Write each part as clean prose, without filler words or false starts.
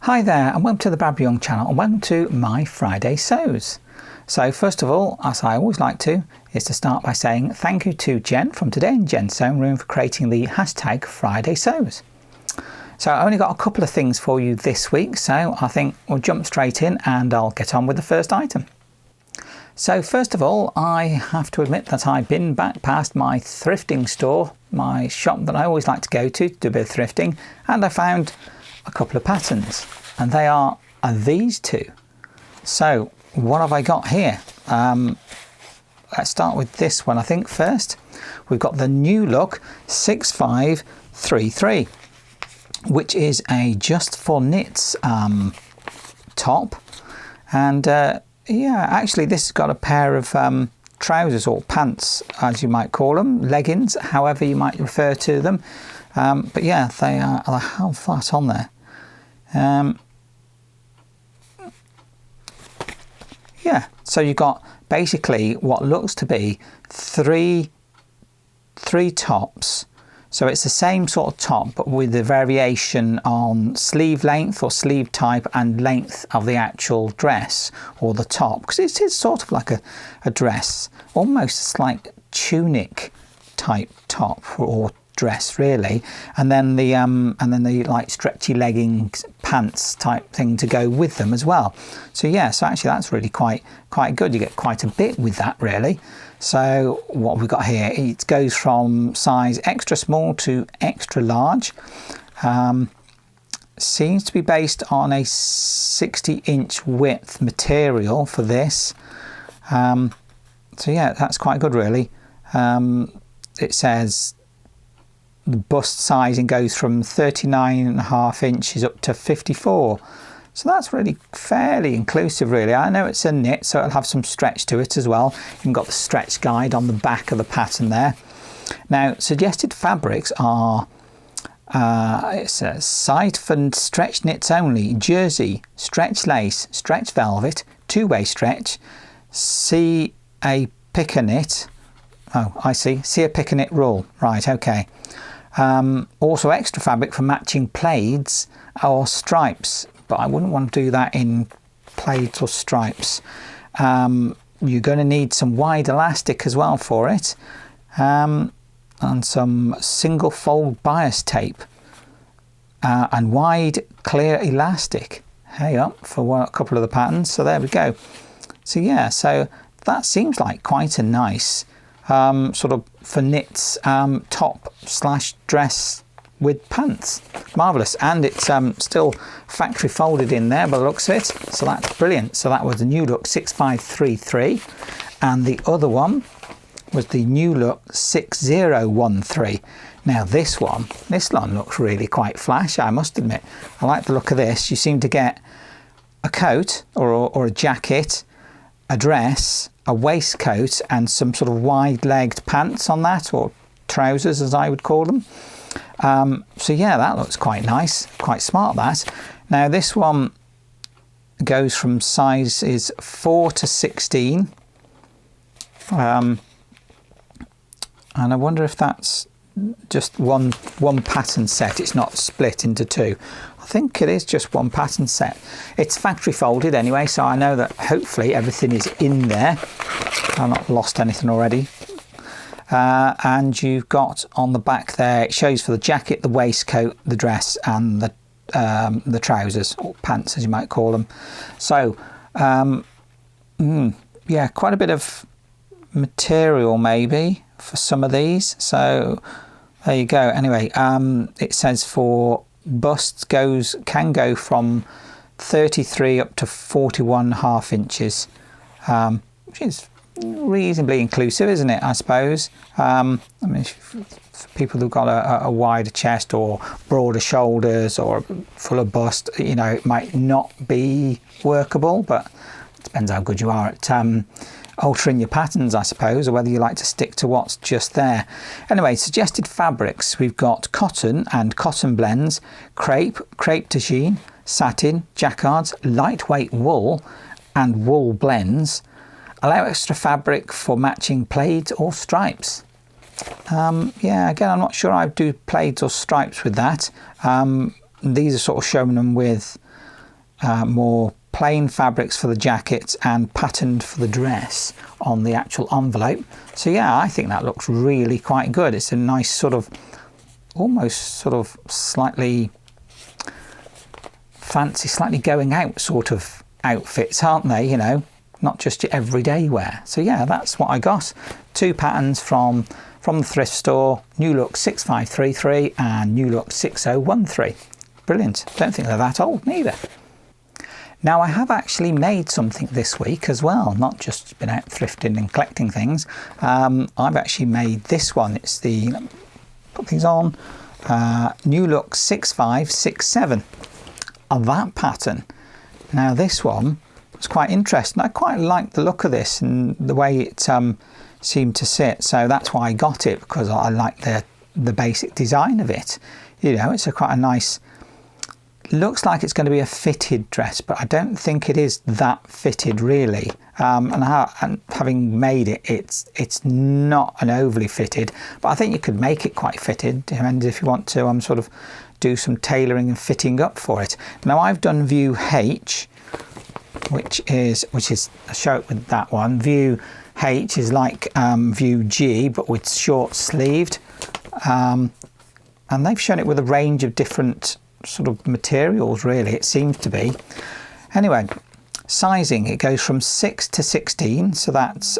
Hi there and welcome to the Brad Young channel and welcome to my Friday Sews. So first of all, as I always like to, is to start by saying thank you to Jen from Today in Jen's Sewing Room for creating the hashtag Friday Sews. So I only got a couple of things for you this week, so I think we'll jump straight in and I'll get on with the first item. So first of all, I have to admit that I've been back past my thrifting store, my shop that I always like to go to do a bit of thrifting, and I found a couple of patterns, and they are these two. So what have I got here? Let's start with this one. I think first we've got the New Look 6533, which is a just for knits top, and yeah, actually this has got a pair of trousers or pants, as you might call them, leggings, however you might refer to them. But yeah, they have flat on there. Yeah, so you've got basically what looks to be three tops. So it's the same sort of top, but with the variation on sleeve length or sleeve type and length of the actual dress or the top, because it is sort of like a dress, almost like tunic type top or dress really, and then the like stretchy leggings pants type thing to go with them as well. So yeah, so actually that's really quite good. You get quite a bit with that really. So what we've got here, it goes from size extra small to extra large. Seems to be based on a 60-inch width material for this. So yeah, that's quite good really. It says the bust sizing goes from 39.5 inches up to 54. So that's really fairly inclusive really. I know it's a knit, so it'll have some stretch to it as well. You've got the stretch guide on the back of the pattern there. Now, suggested fabrics are, it says, side for stretch knits only, jersey, stretch lace, stretch velvet, two-way stretch, see a pick a knit. Oh, I see a pick a knit rule. Right, okay. Also extra fabric for matching plaids or stripes, but I wouldn't want to do that in plaids or stripes. You're going to need some wide elastic as well for it, and some single fold bias tape, and wide clear elastic for a couple of the patterns. So there we go. So yeah, so that seems like quite a nice sort of for knits top slash dress with pants. Marvellous. And it's still factory folded in there by the looks of it, so that's brilliant. So that was the New Look 6533, and the other one was the New Look 6013. Now this one looks really quite flash, I must admit. I like the look of this. You seem to get a coat or a jacket, a dress, a waistcoat, and some sort of wide-legged pants on that, or trousers as I would call them. So yeah, that looks quite nice, quite smart that. Now this one goes from sizes 4 to 16, and I wonder if that's just one pattern set. It's not split into two. I think it is just one pattern set. It's factory folded anyway, so I know that hopefully everything is in there. I've not lost anything already. And you've got on the back there, it shows for the jacket, the waistcoat, the dress, and the trousers or pants as you might call them. So yeah, quite a bit of material maybe for some of these. So there you go. Anyway, it says for busts can go from 33 up to 41.5 inches, which is reasonably inclusive, isn't it, I suppose. I mean, for people who've got a wider chest or broader shoulders or fuller bust, you know, it might not be workable, but it depends how good you are at altering your patterns, I suppose, or whether you like to stick to what's just there. Anyway, suggested fabrics, we've got cotton and cotton blends, crepe de chine, satin, jacquards, lightweight wool and wool blends. Allow extra fabric for matching plaids or stripes. Yeah, again, I'm not sure I'd do plaids or stripes with that. These are sort of showing them with more plain fabrics for the jackets and patterned for the dress on the actual envelope. So yeah, I think that looks really quite good. It's a nice sort of, almost sort of slightly fancy, slightly going out sort of outfits, aren't they? You know, not just your everyday wear. So yeah, that's what I got. 2 patterns from the thrift store, New Look 6533 and New Look 6013. Brilliant. Don't think they're that old neither. Now I have actually made something this week as well, not just been out thrifting and collecting things. I've actually made this one. It's the, put these on, New Look 6567 of that pattern. Now this one was quite interesting. I quite liked the look of this and the way it seemed to sit, so that's why I got it, because I like the basic design of it. You know, it's quite a nice, looks like it's going to be a fitted dress, but I don't think it is that fitted really. And having made it, it's not an overly fitted, but I think you could make it quite fitted, and if you want to sort of do some tailoring and fitting up for it. Now I've done view H, which is I'll show it with that one. View H is like view G, but with short sleeved, and they've shown it with a range of different sort of materials, really, it seems to be. Anyway, sizing, it goes from 6 to 16, so that's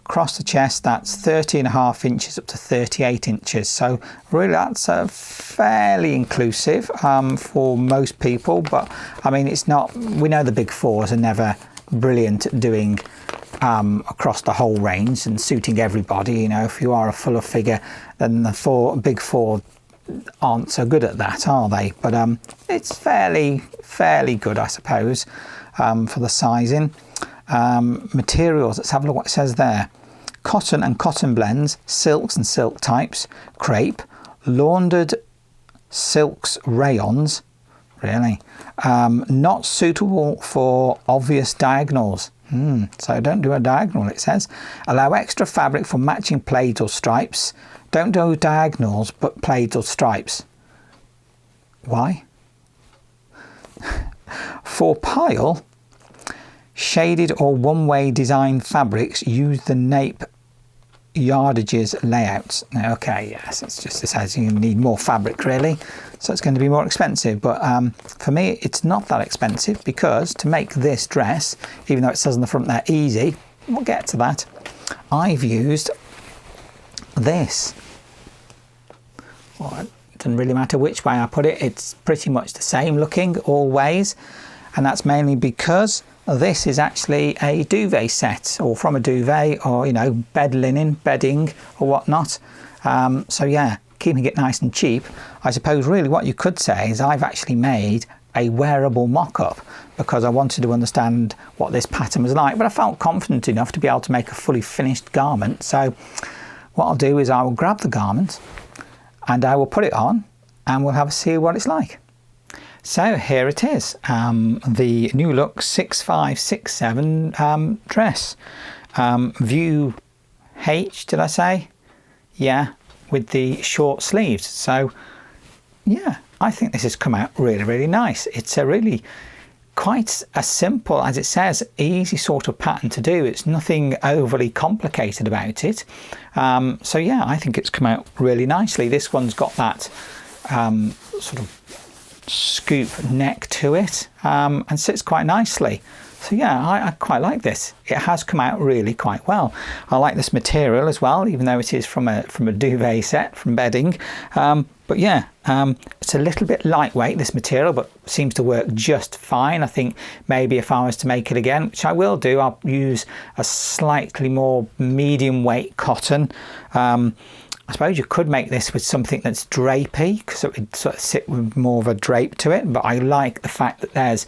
across the chest, that's 30.5 inches up to 38 inches, so really that's fairly inclusive for most people. But I mean, it's not, we know the big fours are never brilliant at doing across the whole range and suiting everybody. You know, if you are a fuller figure, then the big four aren't so good at that, are they? But it's fairly good, I suppose, for the sizing. Materials, let's have a look what it says there. Cotton and cotton blends, silks and silk types, crepe, laundered silks, rayons, really, not suitable for obvious diagonals. So don't do a diagonal, it says. Allow extra fabric for matching plaids or stripes. Don't do diagonals, but plaids or stripes. Why? For pile, shaded or one-way design fabrics, use the nape yardages layouts. Now, okay, yes, it's just, it says you need more fabric really, so it's going to be more expensive. But for me, it's not that expensive, because to make this dress, even though it says on the front there easy, we'll get to that, I've used this. Well, it doesn't really matter which way I put it, it's pretty much the same looking all ways, and that's mainly because this is actually a duvet set, or from a duvet, or, you know, bed linen, bedding or whatnot. So yeah, keeping it nice and cheap. I suppose really what you could say is I've actually made a wearable mock-up, because I wanted to understand what this pattern was like, but I felt confident enough to be able to make a fully finished garment. So what I'll do is I will grab the garment and I will put it on and we'll have a see what it's like. So here it is, the New Look 6567 dress. View H, did I say? Yeah, with the short sleeves. So yeah, I think this has come out really, really nice. It's a really quite a simple, as it says, easy sort of pattern to do. It's nothing overly complicated about it. So yeah, I think it's come out really nicely. This one's got that sort of scoop neck to it, and sits quite nicely. So yeah, I quite like this. It has come out really quite well. I like this material as well, even though it is from a duvet set, from bedding. But yeah, it's a little bit lightweight, this material, but seems to work just fine. I think maybe if I was to make it again, which I will do, I'll use a slightly more medium weight cotton. I suppose you could make this with something that's drapey, because it would sort of sit with more of a drape to it, but I like the fact that there's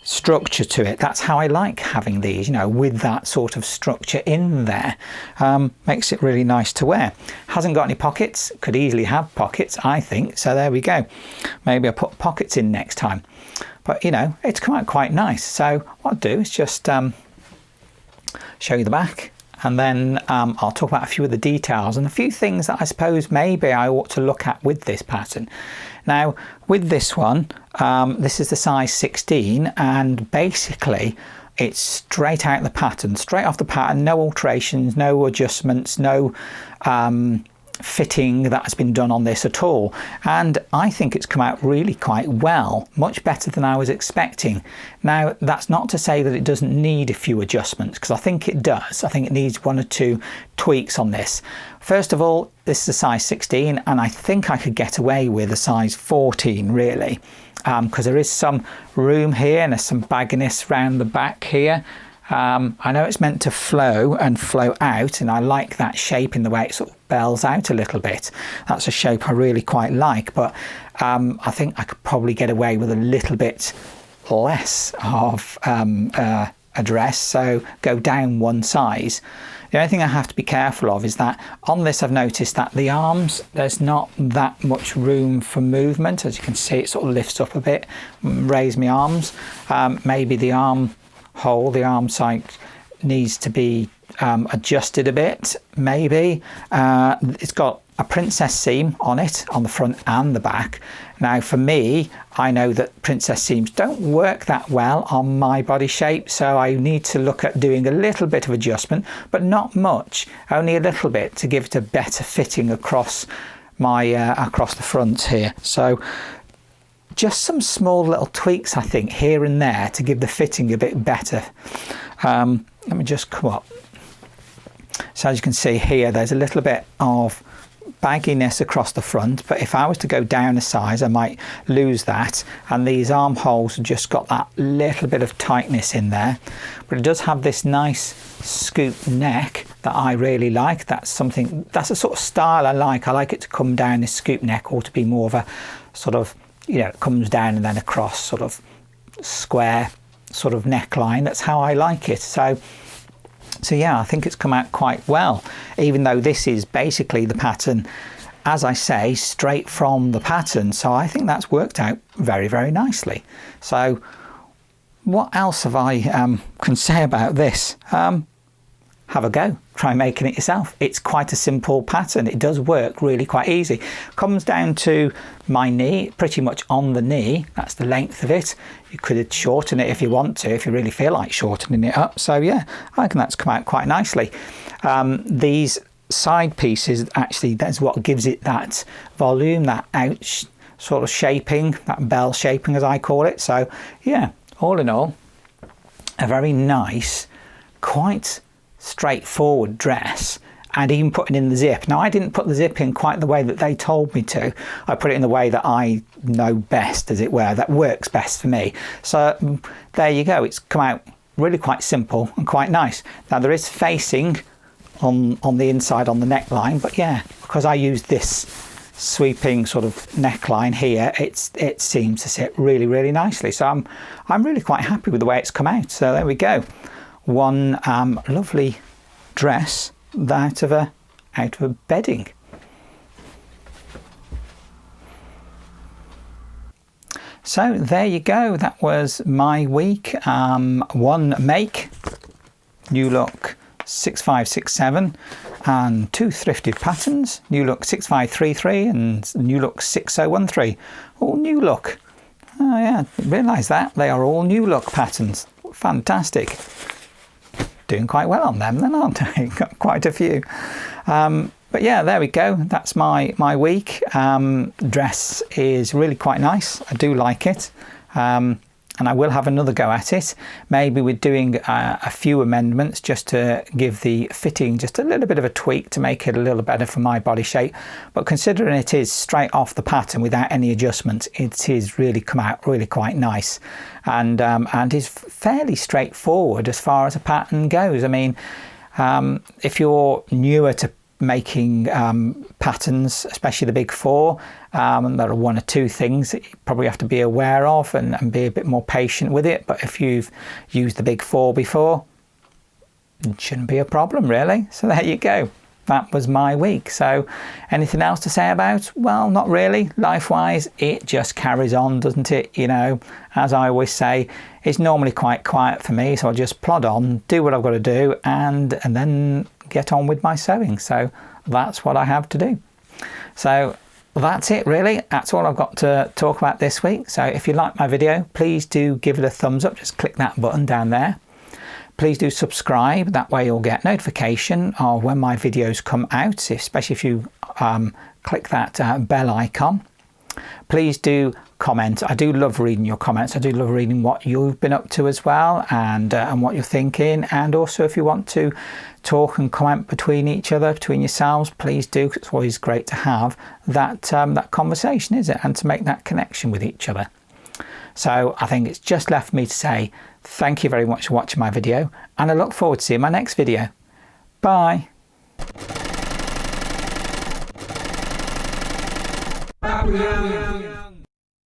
structure to it. That's how I like having these, you know, with that sort of structure in there. Makes it really nice to wear. Hasn't got any pockets, could easily have pockets, I think, so there we go. Maybe I'll put pockets in next time. But, you know, it's come out quite nice. So what I'll do is just show you the back, and then I'll talk about a few of the details and a few things that I suppose maybe I ought to look at with this pattern. Now with this one, this is the size 16, and basically it's straight out the pattern, straight off the pattern, no alterations, no adjustments, no fitting that has been done on this at all. And I think it's come out really quite well, much better than I was expecting. Now that's not to say that it doesn't need a few adjustments, because I think it does. I think it needs 1 or 2 tweaks on this. First of all, this is a size 16, and I think I could get away with a size 14 really, because there is some room here and there's some bagginess around the back here. I know it's meant to flow and flow out, and I like that shape in the way it sort of bells out a little bit. That's a shape I really quite like, but I think I could probably get away with a little bit less of a dress, so go down 1 size. The only thing I have to be careful of is that on this I've noticed that the arms, there's not that much room for movement. As you can see, it sort of lifts up a bit, raise my arms. Maybe the arm hole, the arm side needs to be adjusted a bit, maybe. It's got a princess seam on it, on the front and the back. Now for me, I know that princess seams don't work that well on my body shape, so I need to look at doing a little bit of adjustment, but not much, only a little bit, to give it a better fitting across my across the front here. So just some small little tweaks, I think, here and there to give the fitting a bit better. Let me just come up. So as you can see here, there's a little bit of bagginess across the front, but if I was to go down a size, I might lose that. And these armholes have just got that little bit of tightness in there. But it does have this nice scoop neck that I really like. That's a sort of style I like. I like it to come down this scoop neck, or to be more of a sort of, you know, it comes down and then across, sort of square sort of neckline. That's how I like it. So yeah, I think it's come out quite well, even though this is basically the pattern, as I say, straight from the pattern. So I think that's worked out very, very nicely. So what else have I can say about this? Have a go, try making it yourself. It's quite a simple pattern. It does work really quite easy. Comes down to my knee, pretty much on the knee. That's the length of it. You could shorten it if you want to, if you really feel like shortening it up. So yeah, I reckon that's come out quite nicely. These side pieces, actually, that's what gives it that volume, that ouch sort of shaping, that bell shaping as I call it. So yeah, all in all, a very nice, quite straightforward dress, and even putting in the zip. Now I didn't put the zip in quite the way that they told me to. I put it in the way that I know best, as it were, that works best for me. So there you go, it's come out really quite simple and quite nice. Now there is facing on the inside on the neckline, but yeah, because I use this sweeping sort of neckline here, it seems to sit really, really nicely. So I'm really quite happy with the way it's come out. So there we go. One lovely dress out of a bedding. So there you go, that was my week. One make, New Look 6567, and 2 thrifted patterns, New Look 6533 and New Look 6013. All New Look. Oh yeah, I didn't realise that. They are all New Look patterns. Fantastic. Doing quite well on them then, aren't I? Got quite a few. But yeah, there we go. That's my week. Dress is really quite nice. I do like it. And I will have another go at it, maybe with doing a few amendments just to give the fitting just a little bit of a tweak to make it a little better for my body shape. But considering it is straight off the pattern without any adjustments, it is really come out really quite nice, and is fairly straightforward as far as a pattern goes. I mean, if you're newer to making patterns, especially the big four, there are 1 or 2 things that you probably have to be aware of and be a bit more patient with it. But if you've used the big four before, it shouldn't be a problem really. So there you go, that was my week. So anything else to say about? Well, not really. Life-wise, it just carries on, doesn't it? You know, as I always say, it's normally quite quiet for me, so I just plod on, do what I've got to do, and then get on with my sewing. So that's what I have to do. So Well, that's it really. That's all I've got to talk about this week. So if you like my video, please do give it a thumbs up. Just click that button down there. Please do subscribe. That way you'll get notification of when my videos come out, especially if you click that bell icon. Please do comment. I do love reading your comments. I do love reading what you've been up to as well, and what you're thinking. And also if you want to talk and comment between each other, between yourselves, please do. It's always great to have that that conversation, is it? And to make that connection with each other. So I think it's just left me to say thank you very much for watching my video, and I look forward to seeing my next video. Bye. Bye.